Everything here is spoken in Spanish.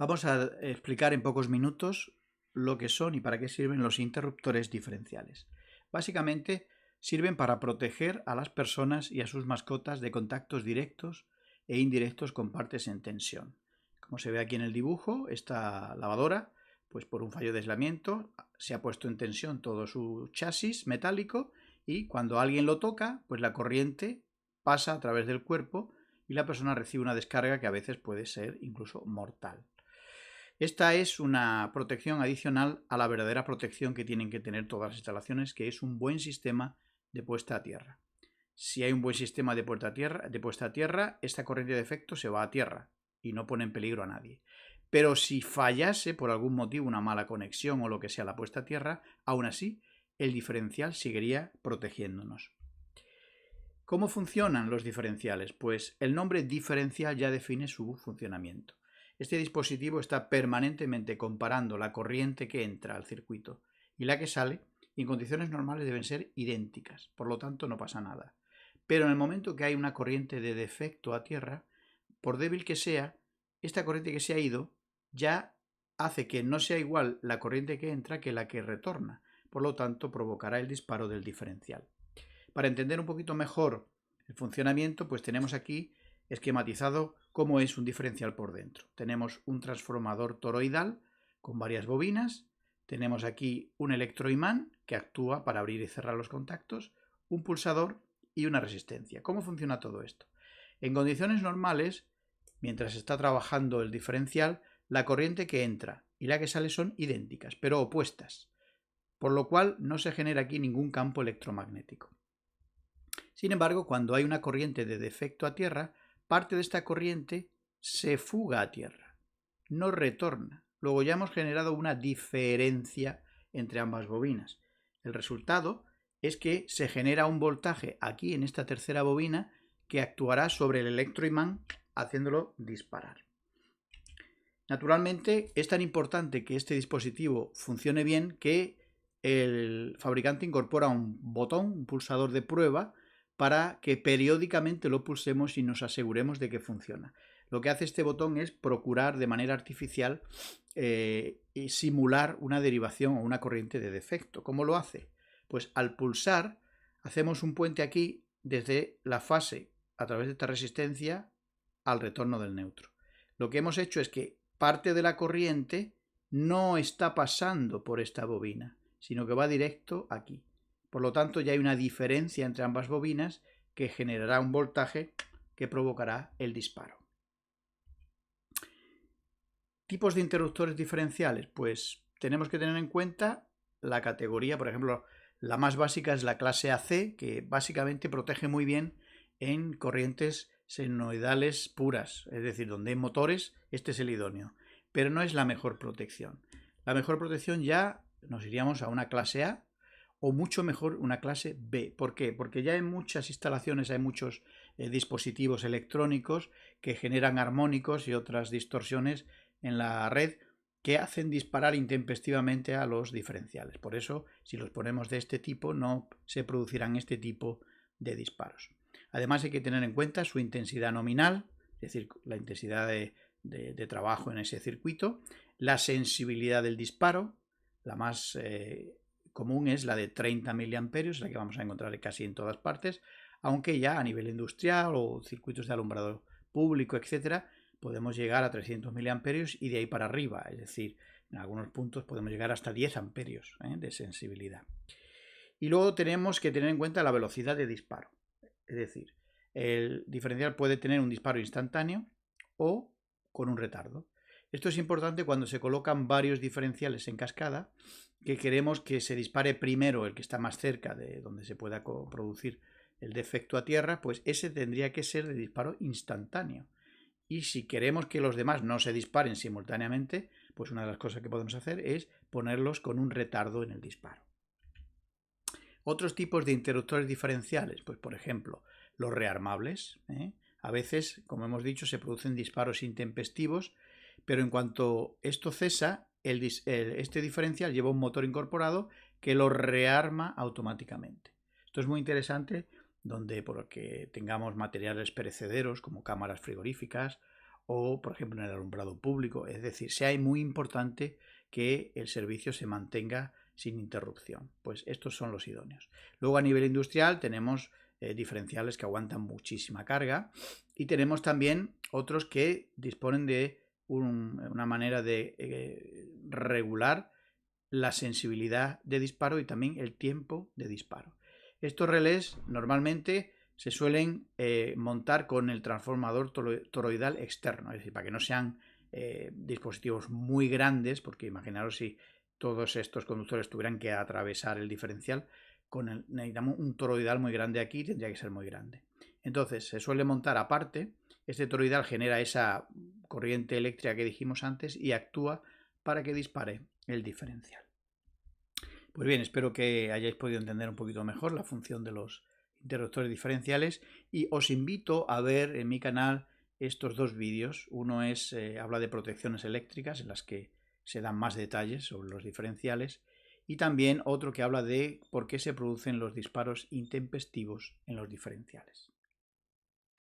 Vamos a explicar en pocos minutos lo que son y para qué sirven los interruptores diferenciales. Básicamente sirven para proteger a las personas y a sus mascotas de contactos directos e indirectos con partes en tensión. Como se ve aquí en el dibujo, esta lavadora, pues por un fallo de aislamiento, se ha puesto en tensión todo su chasis metálico y cuando alguien lo toca, pues la corriente pasa a través del cuerpo y la persona recibe una descarga que a veces puede ser incluso mortal. Esta es una protección adicional a la verdadera protección que tienen que tener todas las instalaciones, que es un buen sistema de puesta a tierra. Si hay un buen sistema de puesta a tierra, esta corriente de efecto se va a tierra y no pone en peligro a nadie. Pero si fallase por algún motivo una mala conexión o lo que sea la puesta a tierra, aún así el diferencial seguiría protegiéndonos. ¿Cómo funcionan los diferenciales? Pues el nombre diferencial ya define su funcionamiento. Este dispositivo está permanentemente comparando la corriente que entra al circuito y la que sale, y en condiciones normales deben ser idénticas, por lo tanto no pasa nada. Pero en el momento que hay una corriente de defecto a tierra, por débil que sea, esta corriente que se ha ido ya hace que no sea igual la corriente que entra que la que retorna, por lo tanto provocará el disparo del diferencial. Para entender un poquito mejor el funcionamiento, pues tenemos aquí esquematizado cómo es un diferencial por dentro. Tenemos un transformador toroidal con varias bobinas, tenemos aquí un electroimán que actúa para abrir y cerrar los contactos, un pulsador y una resistencia. ¿Cómo funciona todo esto? En condiciones normales, mientras está trabajando el diferencial, la corriente que entra y la que sale son idénticas, pero opuestas, por lo cual no se genera aquí ningún campo electromagnético. Sin embargo, cuando hay una corriente de defecto a tierra, parte de esta corriente se fuga a tierra, no retorna. Luego ya hemos generado una diferencia entre ambas bobinas. El resultado es que se genera un voltaje aquí en esta tercera bobina que actuará sobre el electroimán haciéndolo disparar. Naturalmente es tan importante que este dispositivo funcione bien que el fabricante incorpora un botón, un pulsador de prueba, para que periódicamente lo pulsemos y nos aseguremos de que funciona. Lo que hace este botón es procurar de manera artificial simular una derivación o una corriente de defecto. ¿Cómo lo hace? Pues al pulsar hacemos un puente aquí desde la fase a través de esta resistencia al retorno del neutro. Lo que hemos hecho es que parte de la corriente no está pasando por esta bobina, sino que va directo aquí. Por lo tanto, ya hay una diferencia entre ambas bobinas que generará un voltaje que provocará el disparo. Tipos de interruptores diferenciales, pues tenemos que tener en cuenta la categoría. Por ejemplo, la más básica es la clase AC, que básicamente protege muy bien en corrientes senoidales puras, es decir, donde hay motores, este es el idóneo, pero no es la mejor protección. La mejor protección ya nos iríamos a una clase A o mucho mejor una clase B. ¿Por qué? Porque ya en muchas instalaciones hay muchos dispositivos electrónicos que generan armónicos y otras distorsiones en la red que hacen disparar intempestivamente a los diferenciales. Por eso, si los ponemos de este tipo, no se producirán este tipo de disparos. Además, hay que tener en cuenta su intensidad nominal, es decir, la intensidad de trabajo en ese circuito, la sensibilidad del disparo, la más común es la de 30 miliamperios, la que vamos a encontrar casi en todas partes, aunque ya a nivel industrial o circuitos de alumbrado público, etcétera, podemos llegar a 300 miliamperios y de ahí para arriba, es decir, en algunos puntos podemos llegar hasta 10 amperios de sensibilidad. Y luego tenemos que tener en cuenta la velocidad de disparo, es decir, el diferencial puede tener un disparo instantáneo o con un retardo. Esto es importante cuando se colocan varios diferenciales en cascada, que queremos que se dispare primero el que está más cerca de donde se pueda producir el defecto a tierra, pues ese tendría que ser de disparo instantáneo. Y si queremos que los demás no se disparen simultáneamente, pues una de las cosas que podemos hacer es ponerlos con un retardo en el disparo. Otros tipos de interruptores diferenciales, pues por ejemplo, los rearmables. A veces, como hemos dicho, se producen disparos intempestivos, pero en cuanto esto cesa, este diferencial lleva un motor incorporado que lo rearma automáticamente. Esto es muy interesante porque tengamos materiales perecederos como cámaras frigoríficas o, por ejemplo, en el alumbrado público. Es decir, sea muy importante que el servicio se mantenga sin interrupción. Pues estos son los idóneos. Luego, a nivel industrial tenemos diferenciales que aguantan muchísima carga y tenemos también otros que disponen de una manera de regular la sensibilidad de disparo y también el tiempo de disparo. Estos relés normalmente se suelen montar con el transformador toroidal externo, es decir, para que no sean dispositivos muy grandes, porque imaginaros si todos estos conductores tuvieran que atravesar el diferencial, necesitamos un toroidal muy grande aquí, tendría que ser muy grande. Entonces se suele montar aparte, este toroidal genera esa corriente eléctrica que dijimos antes y actúa para que dispare el diferencial. Pues bien, espero que hayáis podido entender un poquito mejor la función de los interruptores diferenciales y os invito a ver en mi canal estos dos vídeos. Uno habla de protecciones eléctricas en las que se dan más detalles sobre los diferenciales y también otro que habla de por qué se producen los disparos intempestivos en los diferenciales.